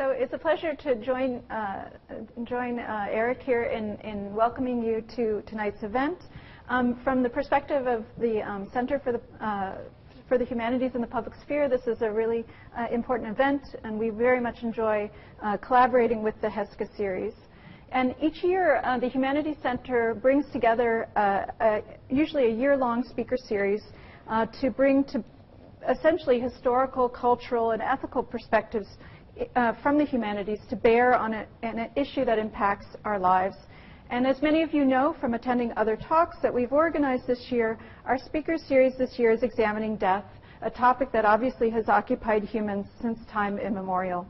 So it's a pleasure to join Eric here in welcoming you to tonight's event. From the perspective of the Center for the Humanities in the Public Sphere, this is a really important event, and we very much enjoy collaborating with the HESCA series. And each year, the Humanities Center brings together usually a year-long speaker series to bring to essentially historical, cultural, and ethical perspectives from the humanities to bear on an issue that impacts our lives. And as many of you know from attending other talks that we've organized this year, our speaker series this year is examining death, a topic that obviously has occupied humans since time immemorial.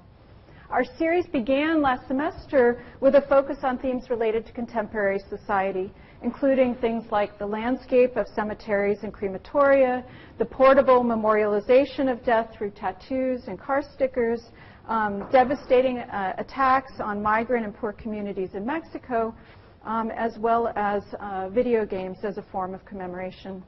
Our series began last semester with a focus on themes related to contemporary society, including things like the landscape of cemeteries and crematoria, the portable memorialization of death through tattoos and car stickers, devastating attacks on migrant and poor communities in Mexico, as well as video games as a form of commemoration.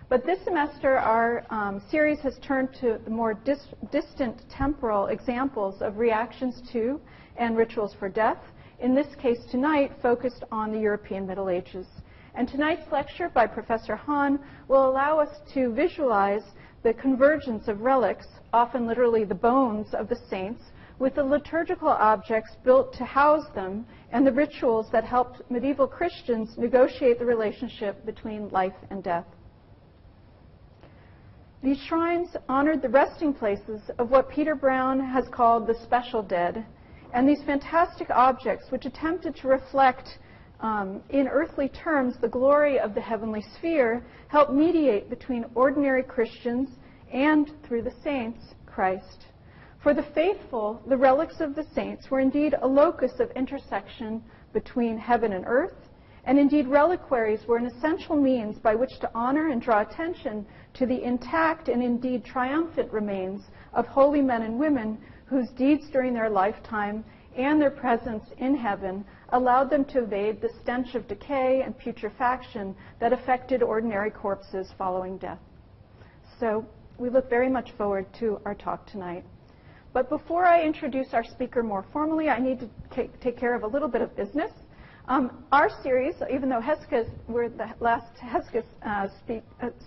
But this semester, our series has turned to the more distant temporal examples of reactions to and rituals for death, in this case tonight focused on the European Middle Ages. And tonight's lecture by Professor Hahn will allow us to visualize the convergence of relics, often literally the bones of the saints, with the liturgical objects built to house them and the rituals that helped medieval Christians negotiate the relationship between life and death. These shrines honored the resting places of what Peter Brown has called the special dead, and these fantastic objects, which attempted to reflect in earthly terms the glory of the heavenly sphere, help mediate between ordinary Christians and, through the saints, Christ. For the faithful, the relics of the saints were indeed a locus of intersection between heaven and earth, and indeed reliquaries were an essential means by which to honor and draw attention to the intact and indeed triumphant remains of holy men and women whose deeds during their lifetime and their presence in heaven allowed them to evade the stench of decay and putrefaction that affected ordinary corpses following death. So we look very much forward to our talk tonight. But before I introduce our speaker more formally, I need to take care of a little bit of business. Our series, even though we're the last HESCA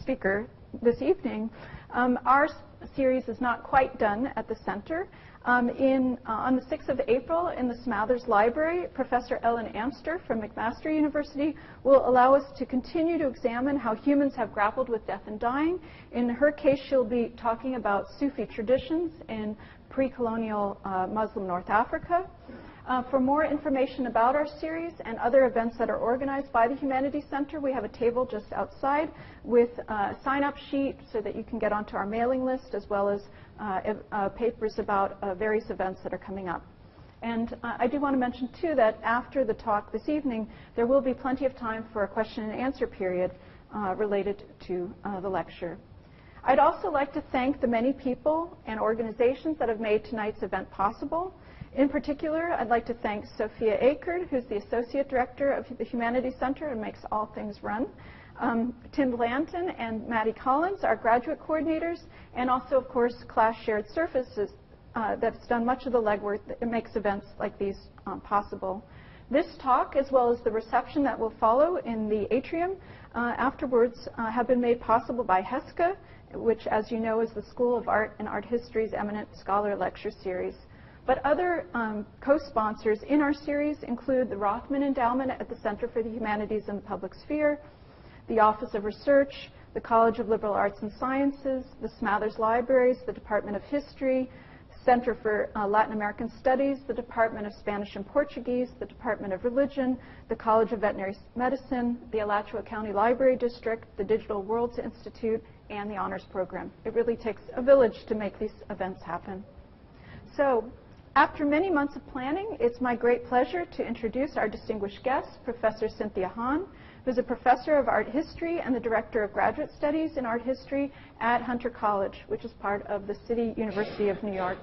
speaker this evening, our series is not quite done at the center. On the 6th of April in the Smathers Library, Professor Ellen Amster from McMaster University will allow us to continue to examine how humans have grappled with death and dying. In her case, she'll be talking about Sufi traditions in pre-colonial Muslim North Africa. For more information about our series and other events that are organized by the Humanities Center, we have a table just outside with a sign-up sheet so that you can get onto our mailing list, as well as papers about various events that are coming up. And I do want to mention, too, that after the talk this evening, there will be plenty of time for a question and answer period related to the lecture. I'd also like to thank the many people and organizations that have made tonight's event possible. In particular, I'd like to thank Sophia Akert, who's the Associate Director of the Humanities Center and makes all things run, Tim Blanton and Maddie Collins, our graduate coordinators, and also, of course, Class Shared Services that's done much of the legwork that makes events like these possible. This talk, as well as the reception that will follow in the atrium afterwards, have been made possible by HESCA, which, as you know, is the School of Art and Art History's eminent scholar lecture series. But other co-sponsors in our series include the Rothman Endowment at the Center for the Humanities in the Public Sphere, the Office of Research, the College of Liberal Arts and Sciences, the Smathers Libraries, the Department of History, Center for Latin American Studies, the Department of Spanish and Portuguese, the Department of Religion, the College of Veterinary Medicine, the Alachua County Library District, the Digital Worlds Institute, and the Honors Program. It really takes a village to make these events happen. So, after many months of planning, it's my great pleasure to introduce our distinguished guest, Professor Cynthia Hahn, who's a professor of art history and the director of graduate studies in art history at Hunter College, which is part of the City University of New York.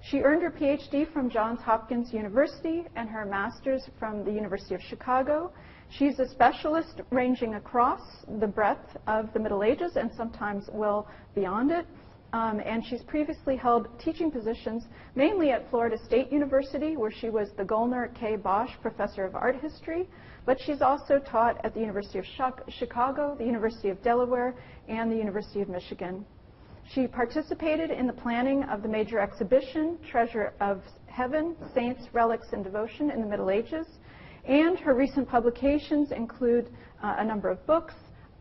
She earned her Ph.D. from Johns Hopkins University and her master's from the University of Chicago. She's a specialist ranging across the breadth of the Middle Ages and sometimes well beyond it. and she's previously held teaching positions mainly at Florida State University, where she was the Gulnar K. Bosch Professor of Art History, but she's also taught at the University of Chicago, the University of Delaware, and the University of Michigan. She participated in the planning of the major exhibition, Treasure of Heaven, Saints, Relics and Devotion in the Middle Ages, and her recent publications include a number of books,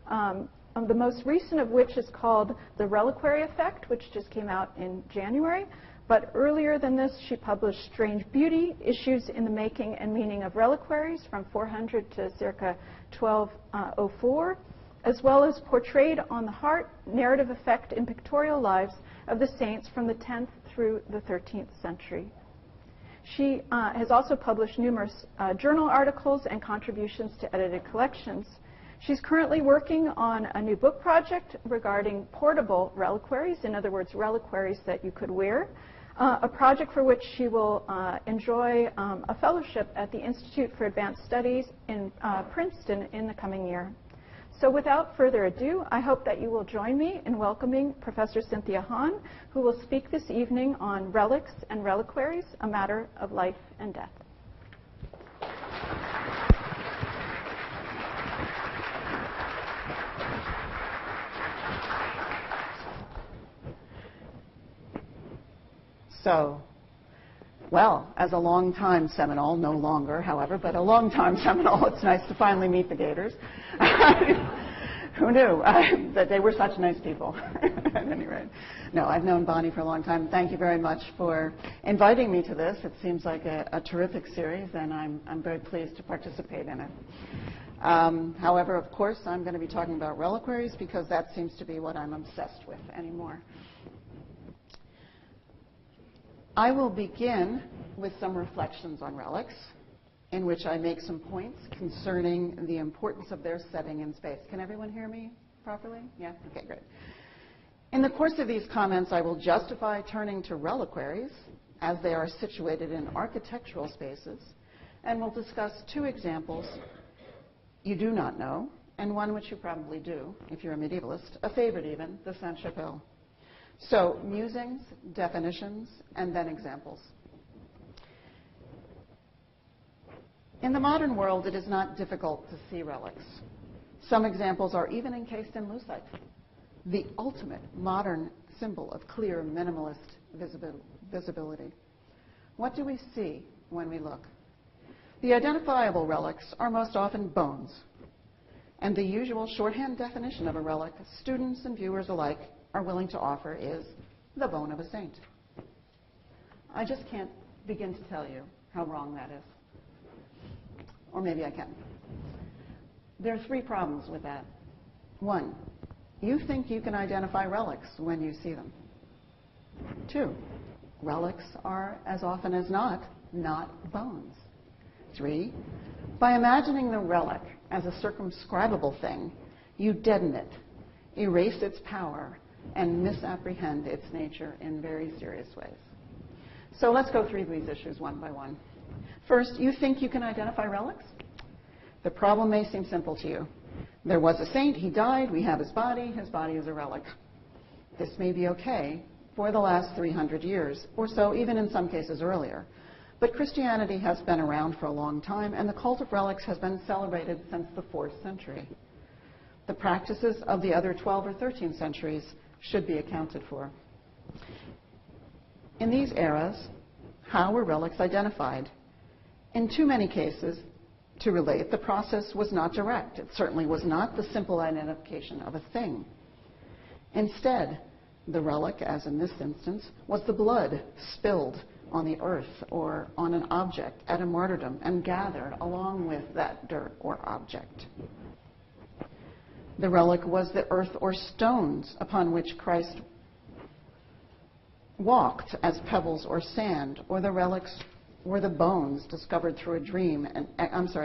the most recent of which is called The Reliquary Effect, which just came out in January. But earlier than this, she published Strange Beauty, Issues in the Making and Meaning of Reliquaries from 400 to circa 1204, as well as Portrayed on the Heart, Narrative Effect in Pictorial Lives of the Saints from the 10th through the 13th century. She has also published numerous journal articles and contributions to edited collections. She's currently working on a new book project regarding portable reliquaries, in other words, reliquaries that you could wear, a project for which she will enjoy a fellowship at the Institute for Advanced Studies in Princeton in the coming year. So without further ado, I hope that you will join me in welcoming Professor Cynthia Hahn, who will speak this evening on relics and reliquaries, a matter of life and death. So, well, as a long-time Seminole, no longer, however, but a long-time Seminole, it's nice to finally meet the Gators. Who knew that they were such nice people, at any rate. No, I've known Bonnie for a long time. Thank you very much for inviting me to this. It seems like a terrific series, and I'm very pleased to participate in it. However, of course, I'm going to be talking about reliquaries because that seems to be what I'm obsessed with anymore. I will begin with some reflections on relics, in which I make some points concerning the importance of their setting in space. Can everyone hear me properly? Yeah? Okay, great. In the course of these comments, I will justify turning to reliquaries as they are situated in architectural spaces, and we'll discuss two examples you do not know, and one which you probably do, if you're a medievalist, a favorite even, the Sainte-Chapelle. So, musings, definitions, and then examples. In the modern world, it is not difficult to see relics. Some examples are even encased in lucite, the ultimate modern symbol of clear, minimalist visibility. What do we see when we look? The identifiable relics are most often bones, and the usual shorthand definition of a relic students and viewers alike are willing to offer is the bone of a saint. I just can't begin to tell you how wrong that is. Or maybe I can. There are three problems with that. One, you think you can identify relics when you see them. Two, relics are, as often as not bones. Three, by imagining the relic as a circumscribable thing, you deaden it, erase its power, and misapprehend its nature in very serious ways. So let's go through these issues one by one. First, you think you can identify relics? The problem may seem simple to you. There was a saint, he died, we have his body is a relic. This may be okay for the last 300 years, or so, even in some cases earlier. But Christianity has been around for a long time, and the cult of relics has been celebrated since the 4th century. The practices of the other 12 or 13 centuries should be accounted for. In these eras, how were relics identified? In too many cases, to relate, the process was not direct. It certainly was not the simple identification of a thing. Instead, the relic, as in this instance, was the blood spilled on the earth or on an object at a martyrdom and gathered along with that dirt or object. The relic was the earth or stones upon which Christ walked as pebbles or sand, or the relics were the bones discovered through a dream. And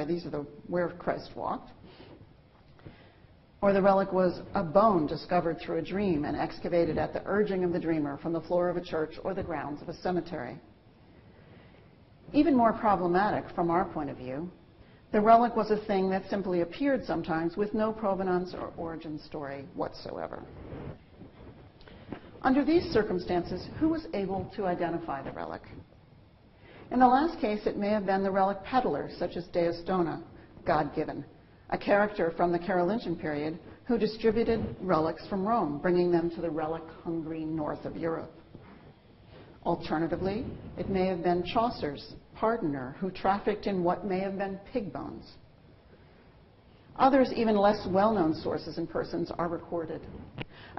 these are where Christ walked. Or the relic was a bone discovered through a dream and excavated at the urging of the dreamer from the floor of a church or the grounds of a cemetery. Even more problematic from our point of view, the relic was a thing that simply appeared sometimes with no provenance or origin story whatsoever. Under these circumstances, who was able to identify the relic? In the last case, it may have been the relic peddler, such as Deus Dona, God-given, a character from the Carolingian period who distributed relics from Rome, bringing them to the relic-hungry north of Europe. Alternatively, it may have been Chaucer's pardoner who trafficked in what may have been pig bones. Others, even less well-known sources and persons, are recorded.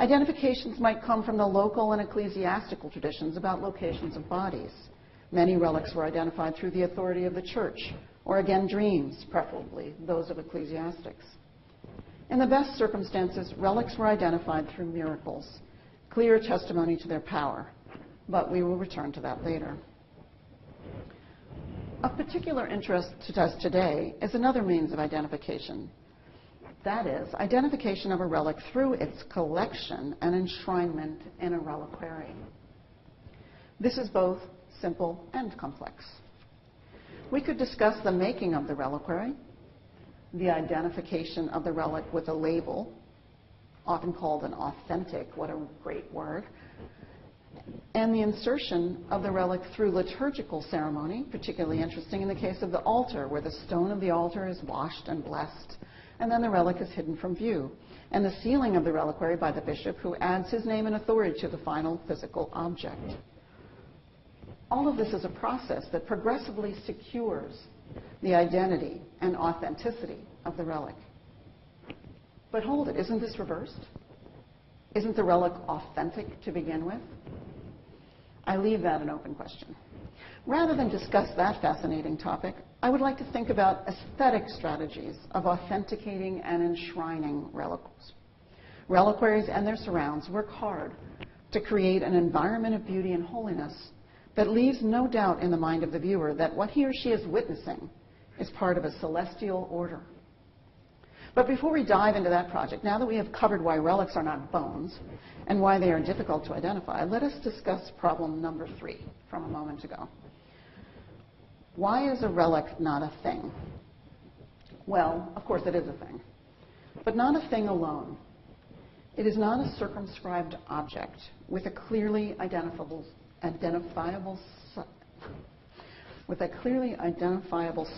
Identifications might come from the local and ecclesiastical traditions about locations of bodies. Many relics were identified through the authority of the church, or again, dreams, preferably those of ecclesiastics. In the best circumstances, relics were identified through miracles, clear testimony to their power, but we will return to that later. Of particular interest to us today is another means of identification. That is, identification of a relic through its collection and enshrinement in a reliquary. This is both simple and complex. We could discuss the making of the reliquary, the identification of the relic with a label, often called an authentic, what a great word, and the insertion of the relic through liturgical ceremony, particularly interesting in the case of the altar, where the stone of the altar is washed and blessed, and then the relic is hidden from view, and the sealing of the reliquary by the bishop, who adds his name and authority to the final physical object. All of this is a process that progressively secures the identity and authenticity of the relic. But hold it, isn't this reversed? Isn't the relic authentic to begin with? I leave that an open question. Rather than discuss that fascinating topic, I would like to think about aesthetic strategies of authenticating and enshrining relics. Reliquaries and their surrounds work hard to create an environment of beauty and holiness that leaves no doubt in the mind of the viewer that what he or she is witnessing is part of a celestial order. But before we dive into that project, now that we have covered why relics are not bones and why they are difficult to identify, let us discuss problem number 3 from a moment ago. Why is a relic not a thing? Well, of course it is a thing, but not a thing alone. It is not a circumscribed object with a clearly identifiable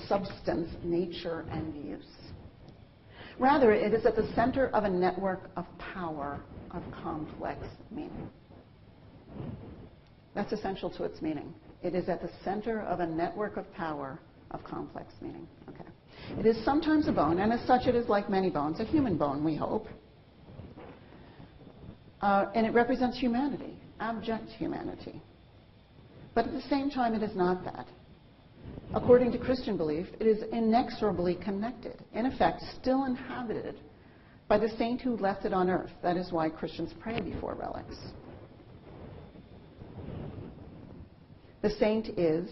substance, nature, and use. Rather, it is at the center of a network of power of complex meaning. That's essential to its meaning. It is at the center of a network of power of complex meaning. Okay. It is sometimes a bone, and as such it is, like many bones, a human bone, we hope. And it represents humanity, abject humanity. But at the same time, it is not that. According to Christian belief, it is inexorably connected, in effect, still inhabited by the saint who left it on earth. That is why Christians pray before relics. The saint is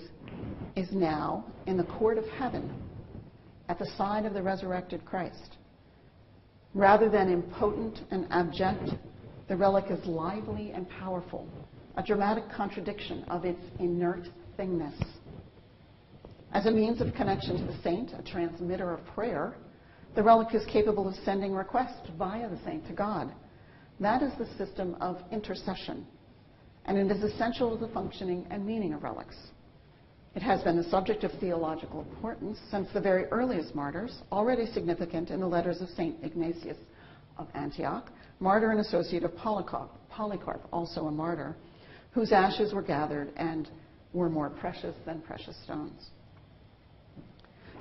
now in the court of heaven at the side of the resurrected Christ. Rather than impotent and abject, the relic is lively and powerful, a dramatic contradiction of its inert thingness. As a means of connection to the saint, a transmitter of prayer, the relic is capable of sending requests via the saint to God. That is the system of intercession, and it is essential to the functioning and meaning of relics. It has been the subject of theological importance since the very earliest martyrs, already significant in the letters of St. Ignatius of Antioch, martyr and associate of Polycarp, also a martyr, whose ashes were gathered and were more precious than precious stones.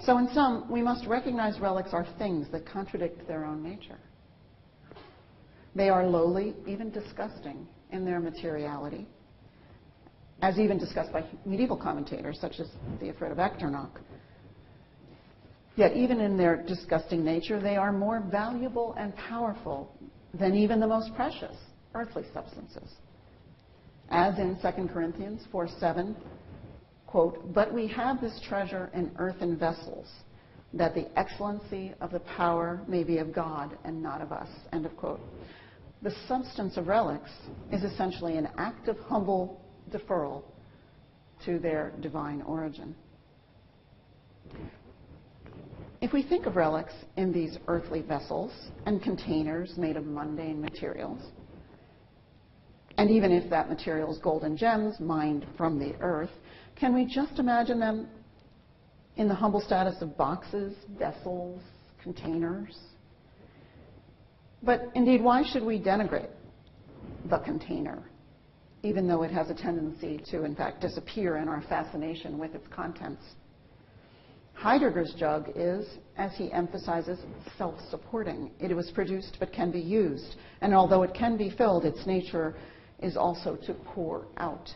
So in sum, we must recognize relics are things that contradict their own nature. They are lowly, even disgusting, in their materiality, as even discussed by medieval commentators such as Theophrate of Ectornoch. Yet even in their disgusting nature, they are more valuable and powerful than even the most precious earthly substances. As in 2 Corinthians 4:7, quote, "But we have this treasure in earthen vessels, that the excellency of the power may be of God and not of us," end of quote. The substance of relics is essentially an act of humble deferral to their divine origin. If we think of relics in these earthly vessels and containers made of mundane materials, And even if that material is gold and gems mined from the earth, can we just imagine them in the humble status of boxes, vessels, containers? But indeed, why should we denigrate the container, even though it has a tendency to, in fact, disappear in our fascination with its contents? Heidegger's jug is, as he emphasizes, self-supporting. It was produced but can be used. And although it can be filled, its nature is also to pour out.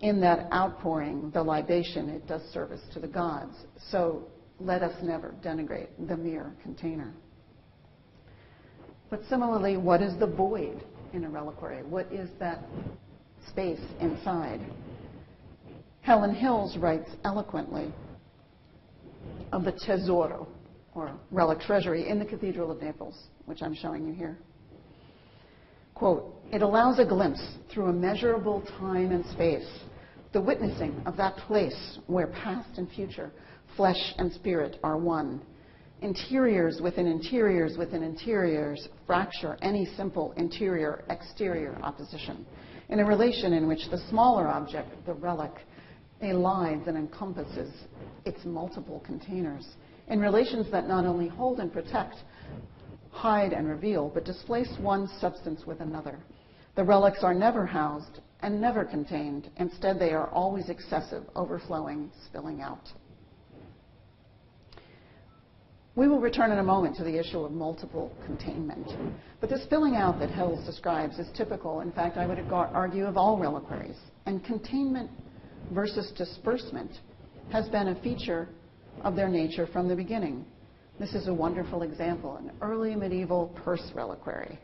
In that outpouring, the libation, it does service to the gods. So let us never denigrate the mere container. But similarly, what is the void in a reliquary? What is that space inside? Helen Hills writes eloquently of the tesoro, or relic treasury, in the Cathedral of Naples, which I'm showing you here. Quote, "It allows a glimpse through immeasurable time and space, the witnessing of that place where past and future, flesh and spirit are one. Interiors within interiors within interiors fracture any simple interior-exterior opposition, in a relation in which the smaller object, the relic, elides and encompasses its multiple containers, in relations that not only hold and protect, hide and reveal, but displace one substance with another. The relics are never housed and never contained. Instead, they are always excessive, overflowing, spilling out." We will return in a moment to the issue of multiple containment. But the spilling out that Hills describes is typical, in fact, I would argue, of all reliquaries. And containment versus disbursement has been a feature of their nature from the beginning. This is a wonderful example, an early medieval Perce reliquary,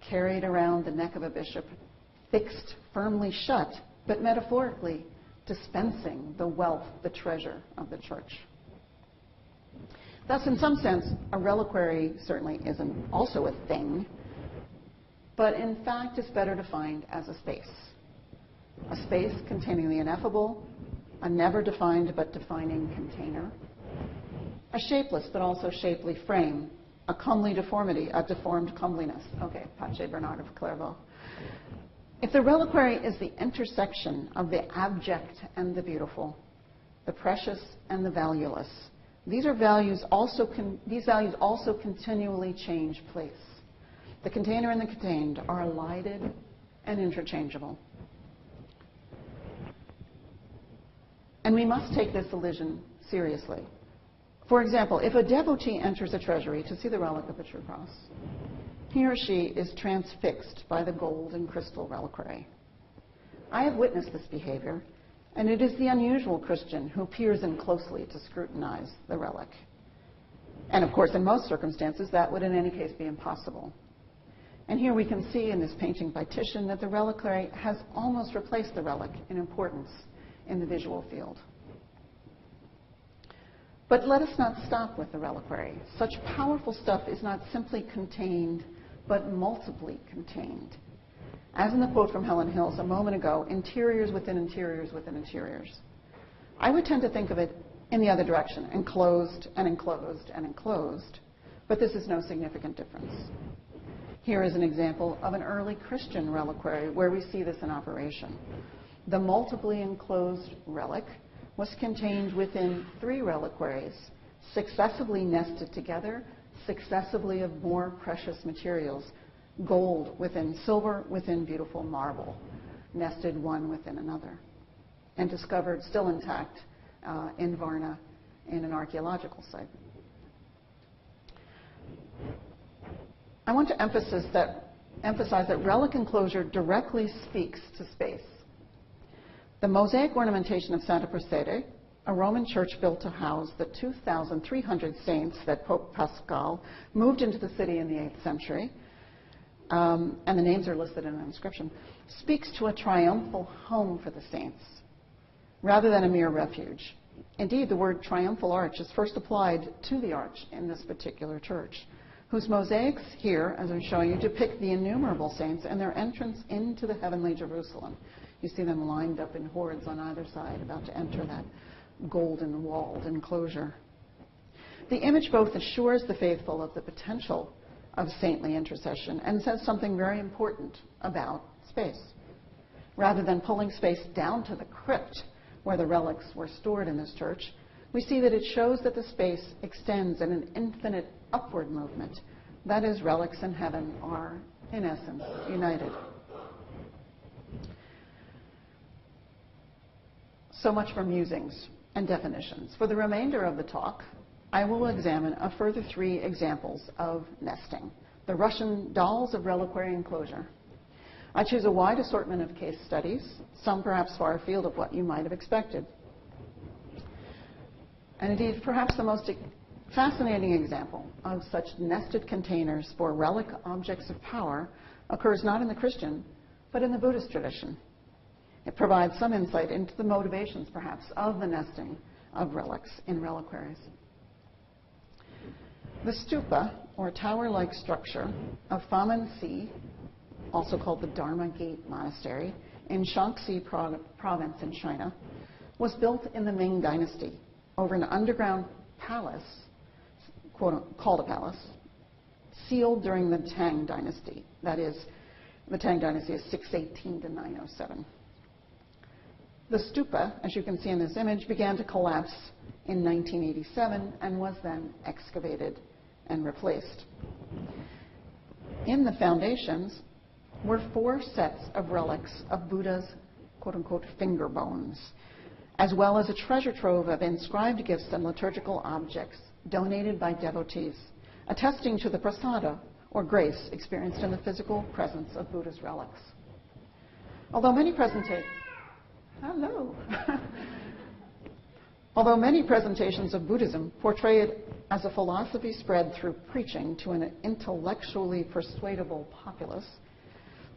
carried around the neck of a bishop, fixed firmly shut, but metaphorically dispensing the wealth, the treasure of the church. Thus, in some sense, a reliquary certainly isn't also a thing, but in fact is better defined as a space containing the ineffable, a never defined but defining container, a shapeless but also shapely frame, a comely deformity, a deformed comeliness. Okay, Pace Bernard of Clairvaux. If the reliquary is the intersection of the abject and the beautiful, the precious and the valueless, these values also continually change place. The container and the contained are elided and interchangeable. And we must take this elision seriously. For example, if a devotee enters a treasury to see the relic of the true cross, he or she is transfixed by the gold and crystal reliquary. I have witnessed this behavior, and it is the unusual Christian who peers in closely to scrutinize the relic. And of course, in most circumstances, that would in any case be impossible. And here we can see in this painting by Titian that the reliquary has almost replaced the relic in importance in the visual field. But let us not stop with the reliquary. Such powerful stuff is not simply contained, but multiply contained. As in the quote from Helen Hills a moment ago, interiors within interiors within interiors. I would tend to think of it in the other direction, enclosed and enclosed and enclosed, but this is no significant difference. Here is an example of an early Christian reliquary where we see this in operation. The multiply enclosed relic was contained within 3 reliquaries, successively nested together, successively of more precious materials, gold within silver, within beautiful marble, nested one within another, and discovered still intact in Varna in an archaeological site. I want to emphasize that relic enclosure directly speaks to space. The Mosaic ornamentation of Santa Perce, a Roman church built to house the 2,300 saints that Pope Pascal moved into the city in the 8th century, and the names are listed in an inscription, speaks to a triumphal home for the saints, rather than a mere refuge. Indeed, the word triumphal arch is first applied to the arch in this particular church, whose mosaics here, as I'm showing you, depict the innumerable saints and their entrance into the heavenly Jerusalem. You see them lined up in hordes on either side, about to enter that golden walled enclosure. The image both assures the faithful of the potential of saintly intercession and says something very important about space. Rather than pulling space down to the crypt where the relics were stored in this church, we see that it shows that the space extends in an infinite upward movement. That is, relics in heaven are, in essence, united. So much for musings and definitions. For the remainder of the talk, I will examine a further 3 examples of nesting. The Russian dolls of reliquary enclosure. I choose a wide assortment of case studies, some perhaps far afield of what you might have expected. And indeed, perhaps the most fascinating example of such nested containers for relic objects of power occurs not in the Christian, but in the Buddhist tradition. It provides some insight into the motivations, perhaps, of the nesting of relics in reliquaries. The stupa, or tower-like structure, of Famansi, also called the Dharma Gate Monastery, in Shaanxi province in China, was built in the Ming Dynasty over an underground palace, called a palace, sealed during the Tang Dynasty. That is, the Tang Dynasty is 618 to 907. The stupa, as you can see in this image, began to collapse in 1987 and was then excavated and replaced. In the foundations were 4 sets of relics of Buddha's quote-unquote finger bones, as well as a treasure trove of inscribed gifts and liturgical objects donated by devotees, attesting to the prasada, or grace, experienced in the physical presence of Buddha's relics. Although many presentations of Buddhism portray it as a philosophy spread through preaching to an intellectually persuadable populace,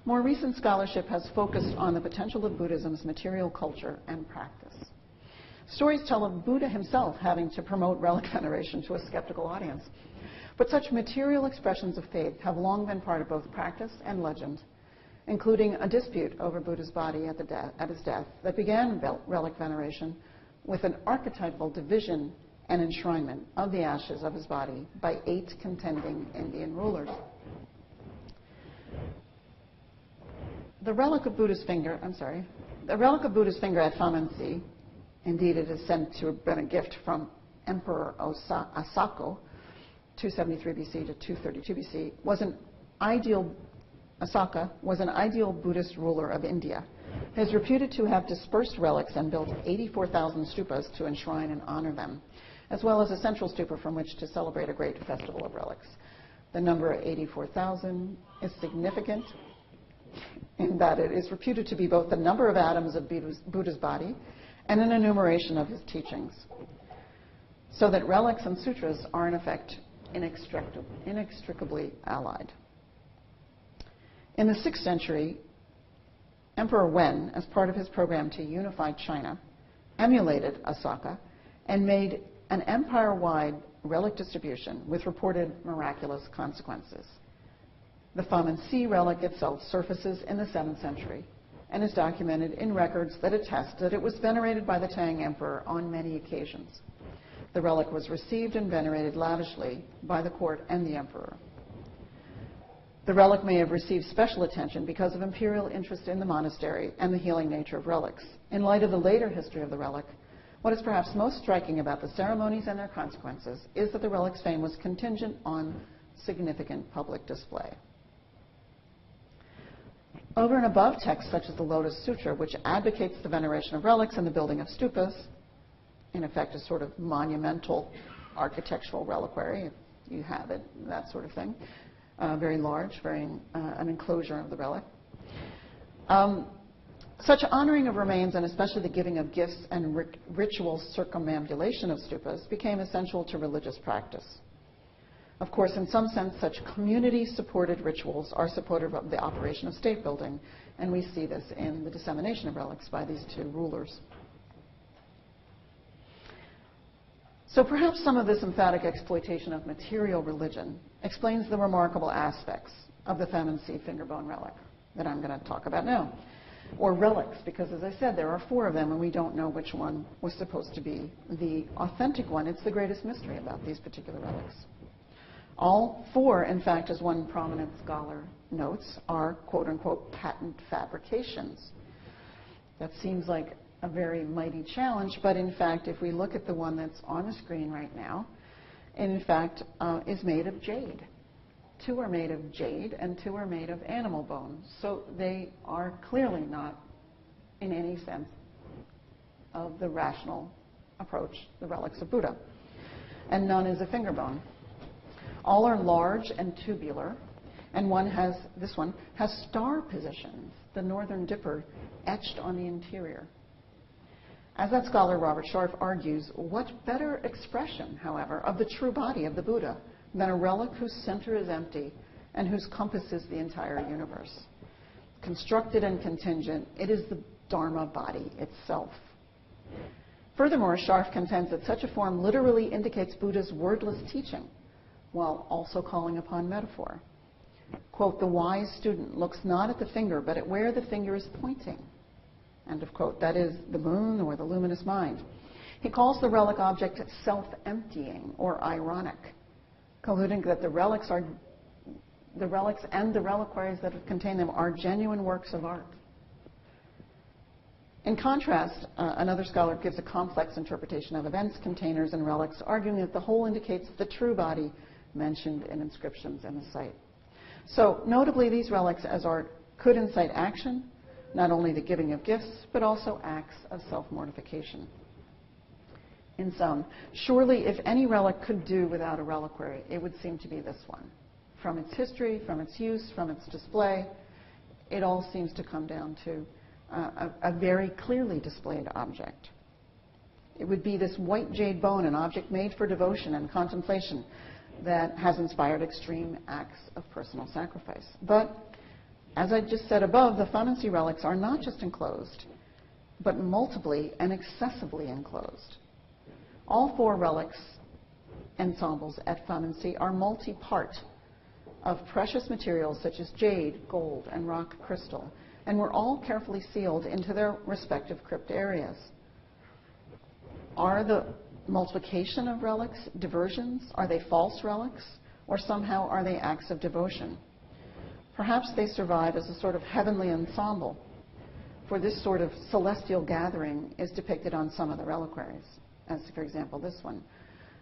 more recent scholarship has focused on the potential of Buddhism's material culture and practice. Stories tell of Buddha himself having to promote relic veneration to a skeptical audience. But such material expressions of faith have long been part of both practice and legend, including a dispute over Buddha's body at his death that began relic veneration with an archetypal division and enshrinement of the ashes of his body by 8 contending Indian rulers. The relic of Buddha's finger at Famansi, indeed it is said to have been a gift from Emperor Asako, 273 BC to 232 BC, Asaka was an ideal Buddhist ruler of India. He is reputed to have dispersed relics and built 84,000 stupas to enshrine and honor them, as well as a central stupa from which to celebrate a great festival of relics. The number 84,000 is significant in that it is reputed to be both the number of atoms of Buddha's body and an enumeration of his teachings, so that relics and sutras are in effect inextricably allied. In the 6th century, Emperor Wen, as part of his program to unify China, emulated Asaka and made an empire-wide relic distribution with reported miraculous consequences. The Famansi relic itself surfaces in the 7th century and is documented in records that attest that it was venerated by the Tang Emperor on many occasions. The relic was received and venerated lavishly by the court and the emperor. The relic may have received special attention because of imperial interest in the monastery and the healing nature of relics. In light of the later history of the relic, what is perhaps most striking about the ceremonies and their consequences is that the relic's fame was contingent on significant public display. Over and above texts such as the Lotus Sutra, which advocates the veneration of relics and the building of stupas, in effect a sort of monumental architectural reliquary, if you have it, that sort of thing, very large, an enclosure of the relic. Such honoring of remains, and especially the giving of gifts and ritual circumambulation of stupas, became essential to religious practice. Of course, in some sense, such community-supported rituals are supportive of the operation of state building, and we see this in the dissemination of relics by these 2 rulers. So perhaps some of this emphatic exploitation of material religion explains the remarkable aspects of the Famansi fingerbone relic that I'm going to talk about now. Or relics, because as I said, there are 4 of them, and we don't know which one was supposed to be the authentic one. It's the greatest mystery about these particular relics. All four, in fact, as one prominent scholar notes, are quote-unquote patent fabrications. That seems like a very mighty challenge, but in fact, if we look at the one that's on the screen right now, it in fact is made of jade. Two are made of jade and two are made of animal bones. So they are clearly not, in any sense, of the rational approach, the relics of Buddha. And none is a finger bone. All are large and tubular, and this one has star positions, the Northern Dipper, etched on the interior. As that scholar Robert Scharf argues, what better expression, however, of the true body of the Buddha than a relic whose center is empty and whose compass is the entire universe? Constructed and contingent, it is the Dharma body itself. Furthermore, Scharf contends that such a form literally indicates Buddha's wordless teaching, while also calling upon metaphor. Quote, the wise student looks not at the finger, but at where the finger is pointing. End of quote. That is the moon or the luminous mind. He calls the relic object self-emptying or ironic, concluding that the relics and the reliquaries that contain them are genuine works of art. In contrast, another scholar gives a complex interpretation of events, containers, and relics, arguing that the whole indicates the true body mentioned in inscriptions in the site. So, notably, these relics as art could incite action, not only the giving of gifts, but also acts of self-mortification. In sum, surely if any relic could do without a reliquary, it would seem to be this one. From its history, from its use, from its display, it all seems to come down to a very clearly displayed object. It would be this white jade bone, an object made for devotion and contemplation, that has inspired extreme acts of personal sacrifice. But, as I just said above, the Pharmacy relics are not just enclosed, but multiply and excessively enclosed. All four relics ensembles at Pharmacy are multi-part of precious materials such as jade, gold, and rock crystal, and were all carefully sealed into their respective crypt areas. Are the multiplication of relics diversions? Are they false relics? Or somehow are they acts of devotion? Perhaps they survive as a sort of heavenly ensemble, for this sort of celestial gathering is depicted on some of the reliquaries, as for example this one.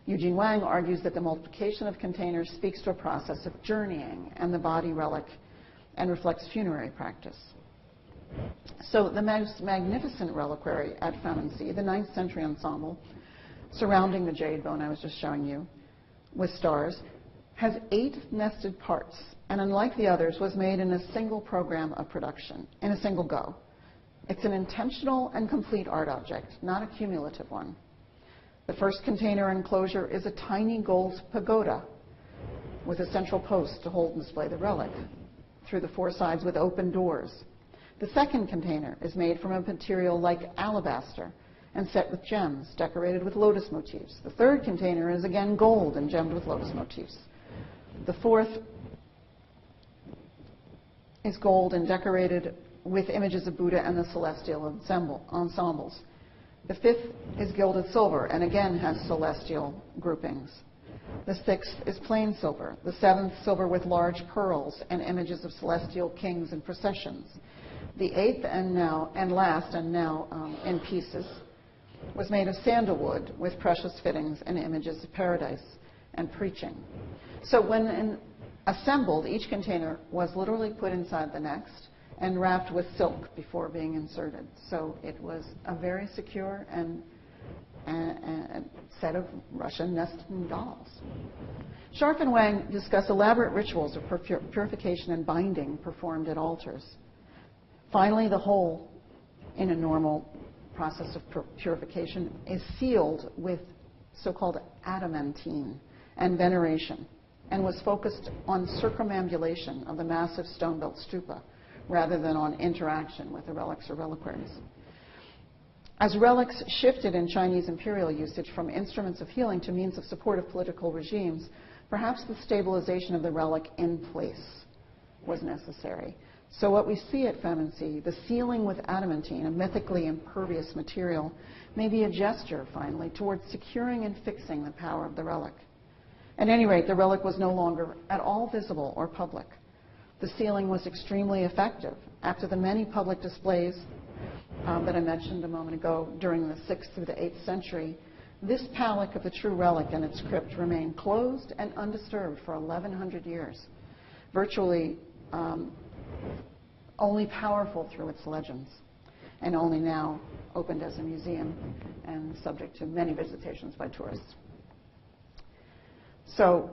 Eugene Wang argues that the multiplication of containers speaks to a process of journeying and the body relic and reflects funerary practice. So the most magnificent reliquary at Pharmacy, the 9th century ensemble, surrounding the jade bone I was just showing you, with stars, has 8 nested parts, and unlike the others, was made in a single program of production, in a single go. It's an intentional and complete art object, not a cumulative one. The first container enclosure is a tiny gold pagoda with a central post to hold and display the relic, through the 4 sides with open doors. The second container is made from a material like alabaster and set with gems, decorated with lotus motifs. The third container is again gold and gemmed with lotus motifs. The fourth is gold and decorated with images of Buddha and the celestial ensembles. The fifth is gilded silver and again has celestial groupings. The sixth is plain silver. The seventh, silver with large pearls and images of celestial kings and processions. The eighth and last in pieces was made of sandalwood with precious fittings and images of paradise and preaching. So when assembled, each container was literally put inside the next and wrapped with silk before being inserted. So it was a very secure and set of Russian nesting dolls. Scharf and Wang discuss elaborate rituals of purification and binding performed at altars. Finally, the whole, in a normal process of purification, is sealed with so-called adamantine and veneration, and was focused on circumambulation of the massive stone-built stupa, rather than on interaction with the relics or reliquaries. As relics shifted in Chinese imperial usage from instruments of healing to means of support of political regimes, perhaps the stabilization of the relic in place was necessary. So what we see at Pharmacy, the sealing with adamantine, a mythically impervious material, may be a gesture, finally, towards securing and fixing the power of the relic. At any rate, the relic was no longer at all visible or public. The sealing was extremely effective. After the many public displays that I mentioned a moment ago during the 6th through the 8th century, this pallic of the true relic and its crypt remained closed and undisturbed for 1,100 years, virtually only powerful through its legends, and only now opened as a museum and subject to many visitations by tourists. So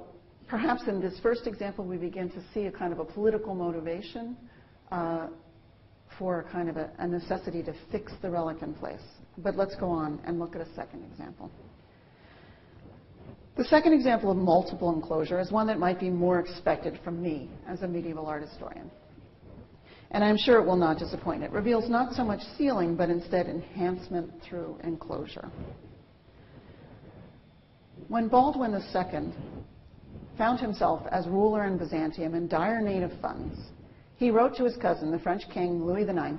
perhaps in this first example, we begin to see a kind of a political motivation for a kind of a necessity to fix the relic in place. But let's go on and look at a second example. The second example of multiple enclosure is one that might be more expected from me as a medieval art historian. And I'm sure it will not disappoint. It reveals not so much sealing, but instead enhancement through enclosure. When Baldwin II found himself as ruler in Byzantium in dire need of funds, he wrote to his cousin, the French king Louis IX,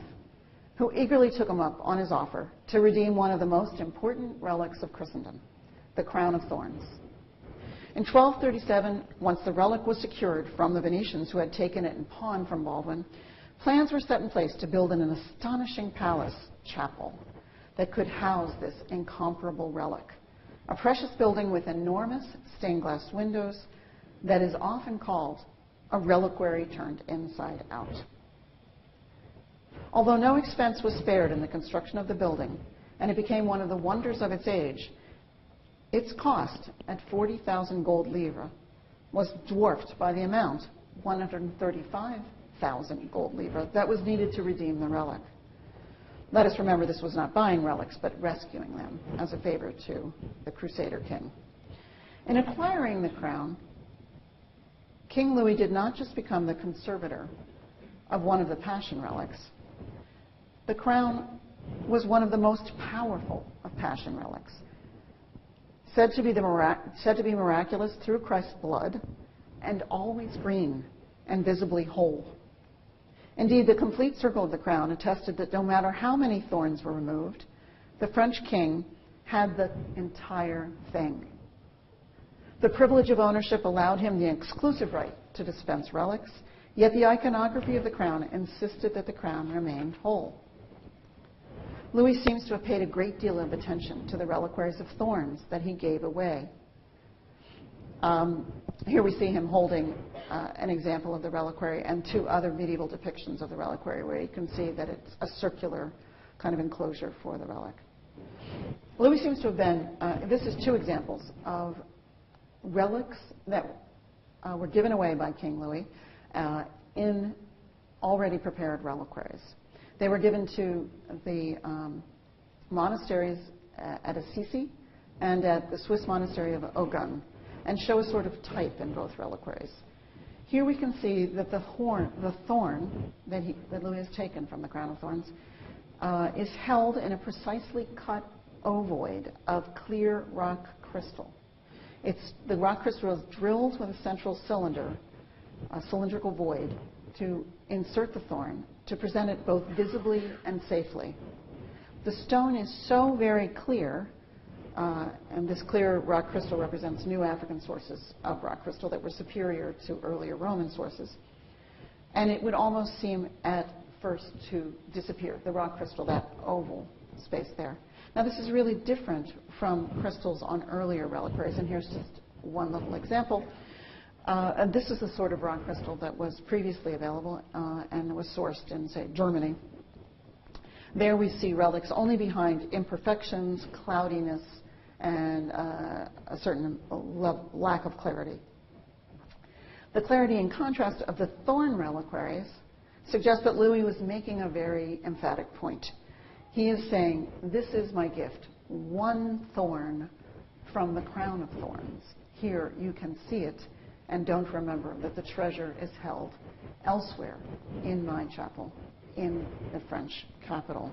who eagerly took him up on his offer to redeem one of the most important relics of Christendom, the Crown of Thorns. In 1237, once the relic was secured from the Venetians who had taken it in pawn from Baldwin, plans were set in place to build an astonishing palace chapel that could house this incomparable relic, a precious building with enormous stained glass windows that is often called a reliquary turned inside out. Although no expense was spared in the construction of the building, and it became one of the wonders of its age, its cost at 40,000 gold livres was dwarfed by the amount, 135,000 gold livres, that was needed to redeem the relic. Let us remember this was not buying relics, but rescuing them as a favor to the Crusader king. In acquiring the crown, King Louis did not just become the conservator of one of the Passion relics. The crown was one of the most powerful of Passion relics, said to be miraculous through Christ's blood, and always green and visibly whole. Indeed, the complete circle of the crown attested that no matter how many thorns were removed, the French king had the entire thing. The privilege of ownership allowed him the exclusive right to dispense relics, yet the iconography of the crown insisted that the crown remained whole. Louis seems to have paid a great deal of attention to the reliquaries of thorns that he gave away. Here we see him holding an example of the reliquary and two other medieval depictions of the reliquary where you can see that it's a circular kind of enclosure for the relic. Louis seems to have been, this is two examples of relics that were given away by King Louis in already prepared reliquaries. They were given to the monasteries at Assisi and at the Swiss monastery of Augun, and show a sort of type in both reliquaries. Here we can see that the thorn that Louis has taken from the Crown of Thorns is held in a precisely cut ovoid of clear rock crystal. The rock crystal is drilled with a central cylinder, a cylindrical void, to insert the thorn, to present it both visibly and safely. The stone is so very clear, and this clear rock crystal represents new African sources of rock crystal that were superior to earlier Roman sources. And it would almost seem at first to disappear, the rock crystal, that oval space there. Now this is really different from crystals on earlier reliquaries, and here's just one little example. And this is the sort of rock crystal that was previously available and was sourced in, say, Germany. There we see relics only behind imperfections, cloudiness, and a certain lack of clarity. The clarity and contrast of the thorn reliquaries suggests that Louis was making a very emphatic point. He is saying, this is my gift, one thorn from the Crown of Thorns. Here you can see it, and don't remember that the treasure is held elsewhere in my chapel in the French capital.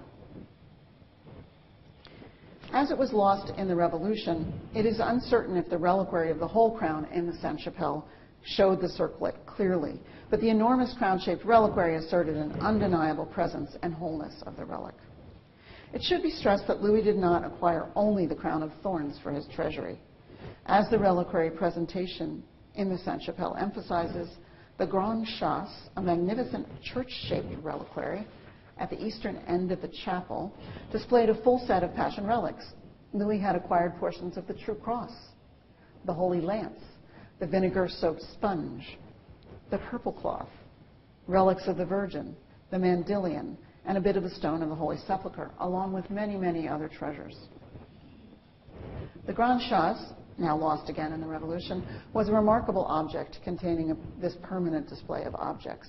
As it was lost in the Revolution, it is uncertain if the reliquary of the whole crown in the Sainte-Chapelle showed the circlet clearly, but the enormous crown-shaped reliquary asserted an undeniable presence and wholeness of the relic. It should be stressed that Louis did not acquire only the Crown of Thorns for his treasury. As the reliquary presentation in the Sainte-Chapelle emphasizes, the Grande Chasse, a magnificent church-shaped reliquary at the eastern end of the chapel, displayed a full set of Passion relics. Louis had acquired portions of the True Cross, the Holy Lance, the vinegar-soaked sponge, the purple cloth, relics of the Virgin, the Mandilion, and a bit of the stone of the Holy Sepulchre, along with many, many other treasures. The Grande Chasse, now lost again in the Revolution, was a remarkable object containing this permanent display of objects.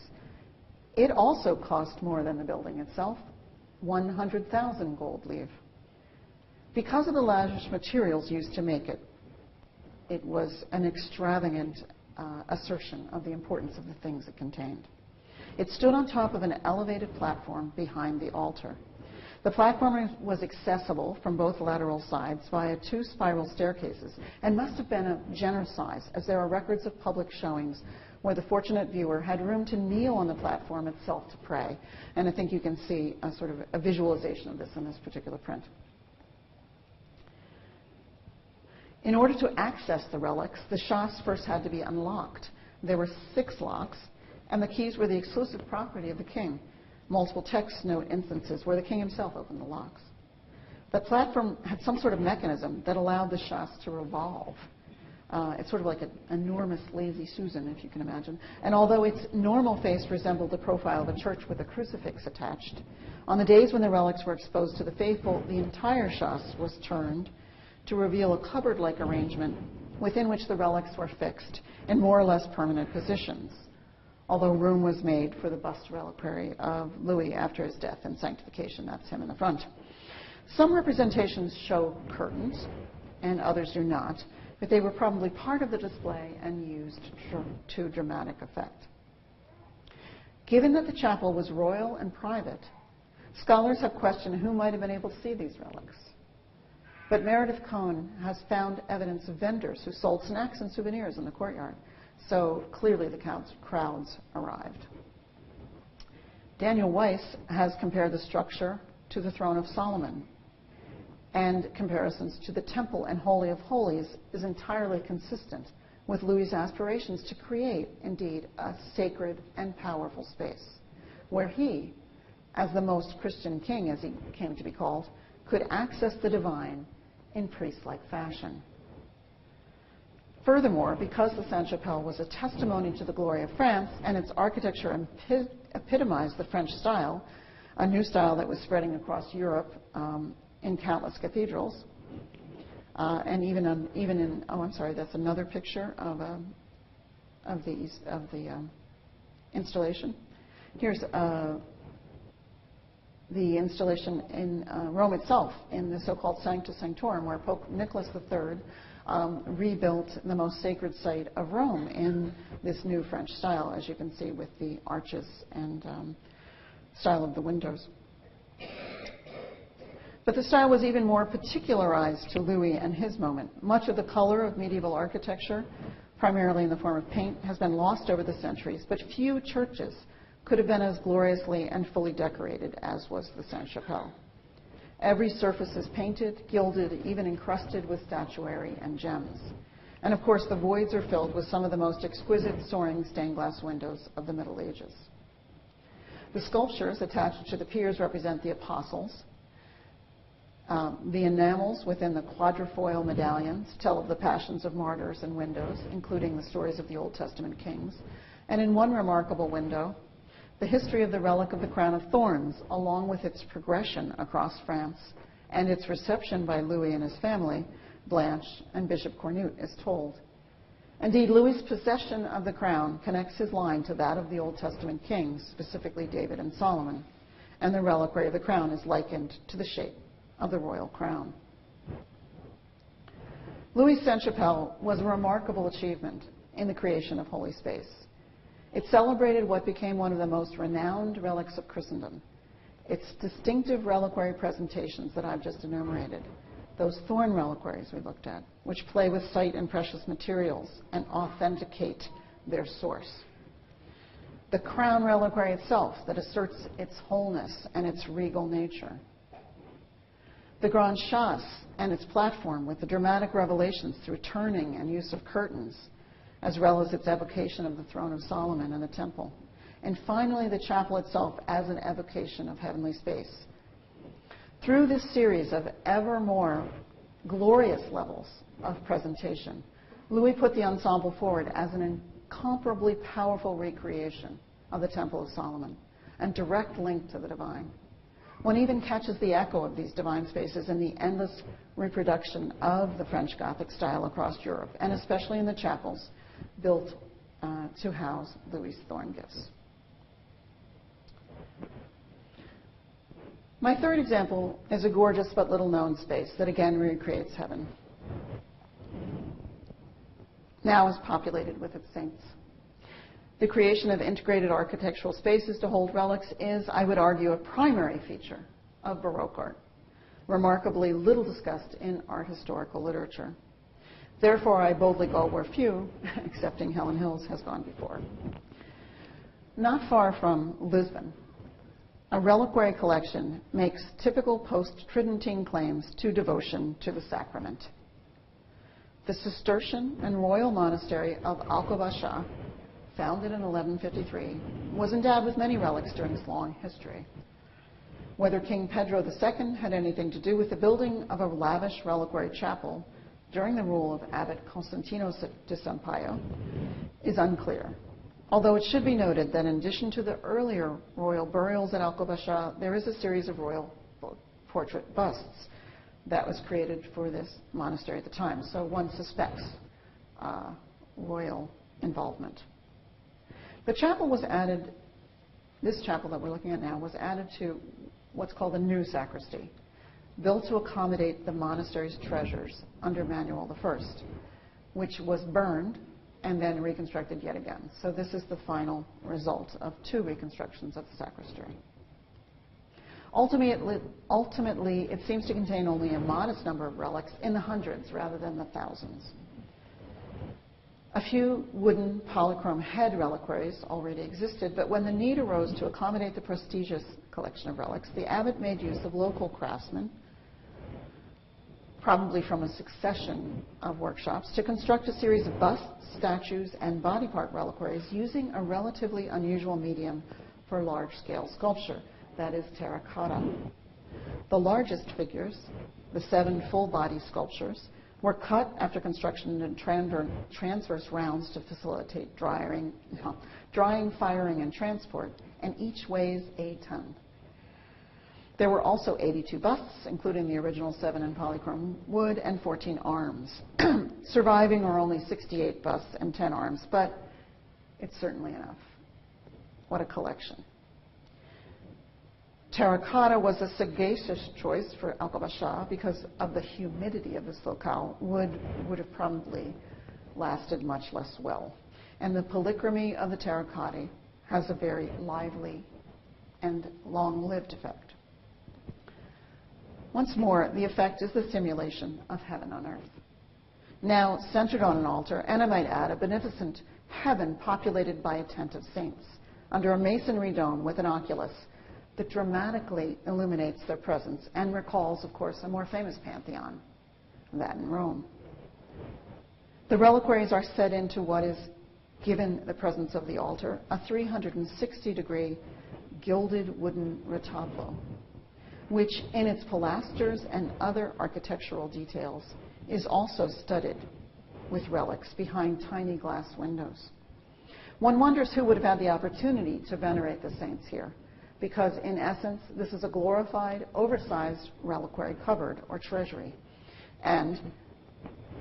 It also cost more than the building itself, 100,000 gold livres. Because of the lavish materials used to make it, it was an extravagant assertion of the importance of the things it contained. It stood on top of an elevated platform behind the altar. The platform was accessible from both lateral sides via 2 spiral staircases and must have been of generous size, as there are records of public showings where the fortunate viewer had room to kneel on the platform itself to pray. And I think you can see a sort of a visualization of this in this particular print. In order to access the relics, the chasse first had to be unlocked. There were 6 locks, and the keys were the exclusive property of the king. Multiple texts note instances where the king himself opened the locks. The platform had some sort of mechanism that allowed the chasse to revolve. It's sort of like an enormous lazy Susan, if you can imagine. And although its normal face resembled the profile of a church with a crucifix attached, on the days when the relics were exposed to the faithful, the entire chasse was turned to reveal a cupboard-like arrangement within which the relics were fixed in more or less permanent positions, although room was made for the bust reliquary of Louis after his death and sanctification. That's him in the front. Some representations show curtains, and others do not, but they were probably part of the display and used to dramatic effect. Given that the chapel was royal and private, scholars have questioned who might have been able to see these relics. But Meredith Cohn has found evidence of vendors who sold snacks and souvenirs in the courtyard. So clearly the crowds arrived. Daniel Weiss has compared the structure to the throne of Solomon, and comparisons to the temple and Holy of Holies is entirely consistent with Louis's aspirations to create, indeed, a sacred and powerful space where he, as the most Christian king, as he came to be called, could access the divine in priest-like fashion. Furthermore, because the Sainte-Chapelle was a testimony to the glory of France and its architecture epitomized the French style, a new style that was spreading across Europe in countless cathedrals, and even in, oh, I'm sorry, that's another picture of the installation. Here's the installation in Rome itself, in the so-called Sancta Sanctorum, where Pope Nicholas III rebuilt the most sacred site of Rome in this new French style, as you can see with the arches and style of the windows. But the style was even more particularized to Louis and his moment. Much of the color of medieval architecture, primarily in the form of paint, has been lost over the centuries, but few churches could have been as gloriously and fully decorated as was the Sainte-Chapelle. Every surface is painted, gilded, even encrusted with statuary and gems. And of course, the voids are filled with some of the most exquisite soaring stained glass windows of the Middle Ages. The sculptures attached to the piers represent the apostles. The enamels within the quadrifoil medallions tell of the passions of martyrs and windows, including the stories of the Old Testament kings. And in one remarkable window, the history of the relic of the Crown of Thorns, along with its progression across France and its reception by Louis and his family, Blanche and Bishop Cornut, is told. Indeed, Louis's possession of the crown connects his line to that of the Old Testament kings, specifically David and Solomon, and the reliquary of the crown is likened to the shape of the royal crown. Louis' Sainte-Chapelle was a remarkable achievement in the creation of holy space. It celebrated what became one of the most renowned relics of Christendom. Its distinctive reliquary presentations that I've just enumerated, those thorn reliquaries we looked at, which play with sight and precious materials and authenticate their source. The crown reliquary itself that asserts its wholeness and its regal nature. The Grand Chasse and its platform with the dramatic revelations through turning and use of curtains, as well as its evocation of the throne of Solomon and the temple. And finally, the chapel itself as an evocation of heavenly space. Through this series of ever more glorious levels of presentation, Louis put the ensemble forward as an incomparably powerful recreation of the Temple of Solomon and direct link to the divine. One even catches the echo of these divine spaces in the endless reproduction of the French Gothic style across Europe, and especially in the chapels built to house Louis' thorn gifts. My third example is a gorgeous but little-known space that again recreates heaven. Now is populated with its saints. The creation of integrated architectural spaces to hold relics is, I would argue, a primary feature of Baroque art, remarkably little discussed in art historical literature. Therefore, I boldly go where few, excepting Helen Hills, has gone before. Not far from Lisbon, a reliquary collection makes typical post-Tridentine claims to devotion to the sacrament. The Cistercian and royal monastery of Alcove, founded in 1153, was endowed with many relics during its long history. Whether King Pedro II had anything to do with the building of a lavish reliquary chapel during the rule of Abbot Constantino de Sampaio is unclear. Although it should be noted that in addition to the earlier royal burials at Alcove, there is a series of royal portrait busts that was created for this monastery at the time. So one suspects royal involvement. The chapel was added, this chapel that we're looking at now, was added to what's called a new sacristy, built to accommodate the monastery's treasures under Manuel I, which was burned and then reconstructed yet again. So this is the final result of two reconstructions of the sacristy. Ultimately, it seems to contain only a modest number of relics in the hundreds rather than the thousands. A few wooden polychrome head reliquaries already existed, but when the need arose to accommodate the prestigious collection of relics, the abbot made use of local craftsmen, probably from a succession of workshops, to construct a series of busts, statues, and body part reliquaries using a relatively unusual medium for large-scale sculpture, that is terracotta. The largest figures, the 7 full-body sculptures, were cut after construction in transverse rounds to facilitate drying, firing, and transport, and each weighs a ton. There were also 82 busts, including the original 7 in polychrome wood, and 14 arms. Surviving are only 68 busts and 10 arms, but it's certainly enough. What a collection. Terracotta was a sagacious choice for Alcove because of the humidity of this locale. Wood would have probably lasted much less well. And the polychromy of the terracotta has a very lively and long-lived effect. Once more, the effect is the simulation of heaven on earth. Now centered on an altar, and I might add, a beneficent heaven populated by a tent of saints, under a masonry dome with an oculus that dramatically illuminates their presence and recalls, of course, a more famous pantheon, that in Rome. The reliquaries are set into what is, given the presence of the altar, a 360-degree gilded wooden retablo, which in its pilasters and other architectural details is also studded with relics behind tiny glass windows. One wonders who would have had the opportunity to venerate the saints here, because in essence, this is a glorified, oversized reliquary cupboard or treasury. And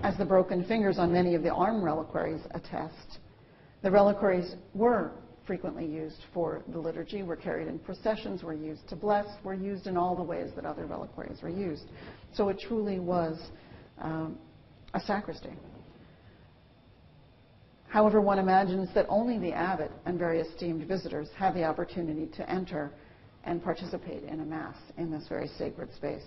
as the broken fingers on many of the arm reliquaries attest, the reliquaries were frequently used for the liturgy, were carried in processions, were used to bless, were used in all the ways that other reliquaries were used. So it truly was a sacristy. However, one imagines that only the abbot and very esteemed visitors had the opportunity to enter and participate in a mass in this very sacred space.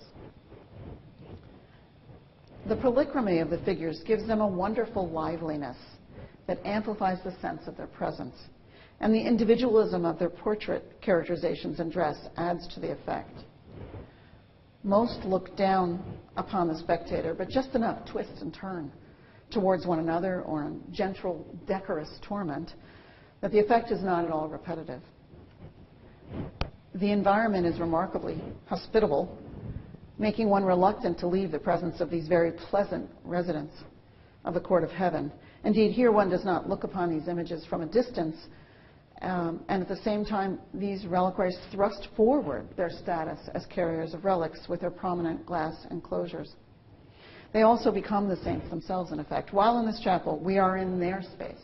The polychromy of the figures gives them a wonderful liveliness that amplifies the sense of their presence, and the individualism of their portrait characterizations and dress adds to the effect. Most look down upon the spectator, but just enough twist and turn towards one another or in gentle, decorous torment that the effect is not at all repetitive. The environment is remarkably hospitable, making one reluctant to leave the presence of these very pleasant residents of the court of heaven. Indeed, here one does not look upon these images from a distance, and at the same time, these reliquaries thrust forward their status as carriers of relics with their prominent glass enclosures. They also become the saints themselves, in effect. While in this chapel, we are in their space,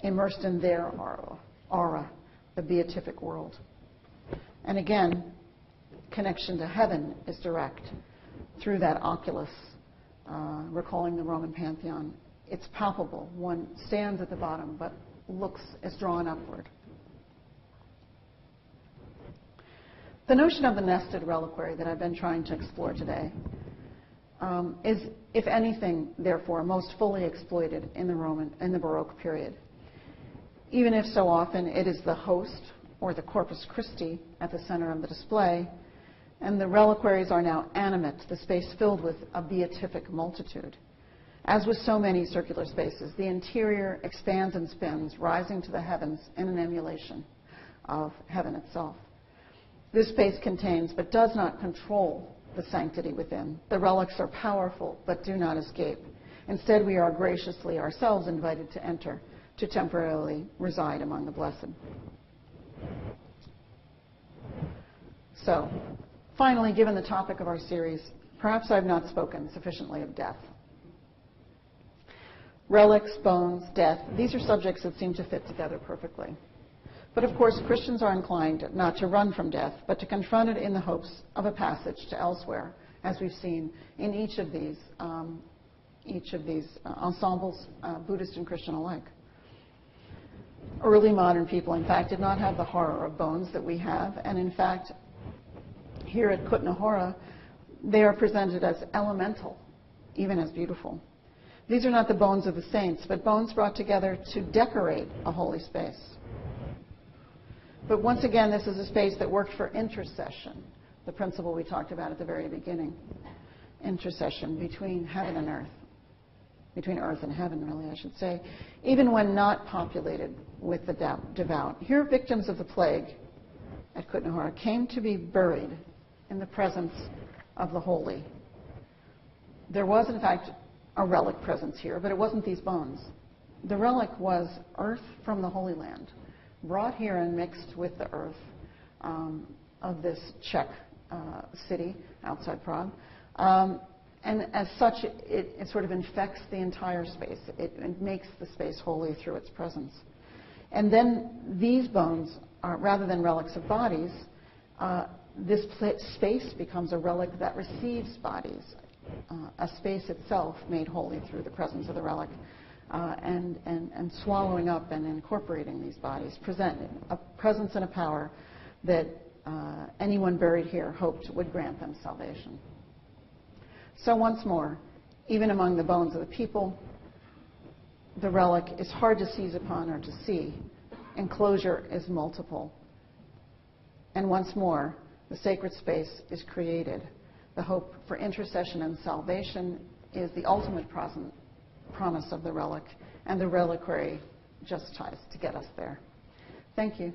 immersed in their aura, the beatific world. And again, connection to heaven is direct through that oculus, recalling the Roman pantheon. It's palpable. One stands at the bottom, but is drawn upward. The notion of the nested reliquary that I've been trying to explore today is, if anything, therefore, most fully exploited in the Baroque period. Even if so often it is the host or the Corpus Christi at the center of the display, and the reliquaries are now animate, the space filled with a beatific multitude. As with so many circular spaces, the interior expands and spins, rising to the heavens in an emulation of heaven itself. This space contains, but does not control, the sanctity within. The relics are powerful, but do not escape. Instead, we are graciously ourselves invited to enter, to temporarily reside among the blessed. So, finally, given the topic of our series, perhaps I've not spoken sufficiently of death. Relics, bones, death, these are subjects that seem to fit together perfectly. But of course, Christians are inclined not to run from death, but to confront it in the hopes of a passage to elsewhere, as we've seen in each of these ensembles, Buddhist and Christian alike. Early modern people, in fact, did not have the horror of bones that we have, and in fact, here at Kutna, they are presented as elemental, even as beautiful. These are not the bones of the saints, but bones brought together to decorate a holy space. But once again, this is a space that worked for intercession, the principle we talked about at the very beginning. Intercession between heaven and earth. Between earth and heaven, really, I should say. Even when not populated with the devout. Here, victims of the plague at Kutna came to be buried in the presence of the holy. There was, in fact, a relic presence here, but it wasn't these bones. The relic was earth from the Holy Land, brought here and mixed with the earth of this Czech city outside Prague. And as such, it sort of infects the entire space. It makes the space holy through its presence. And then these bones, rather than relics of bodies, this space becomes a relic that receives bodies, a space itself made holy through the presence of the relic, and swallowing up and incorporating these bodies, present a presence and a power that anyone buried here hoped would grant them salvation. So once more, even among the bones of the people, the relic is hard to seize upon or to see. Enclosure is multiple. And once more, the sacred space is created. The hope for intercession and salvation is the ultimate promise of the relic, and the reliquary just tries to get us there. Thank you.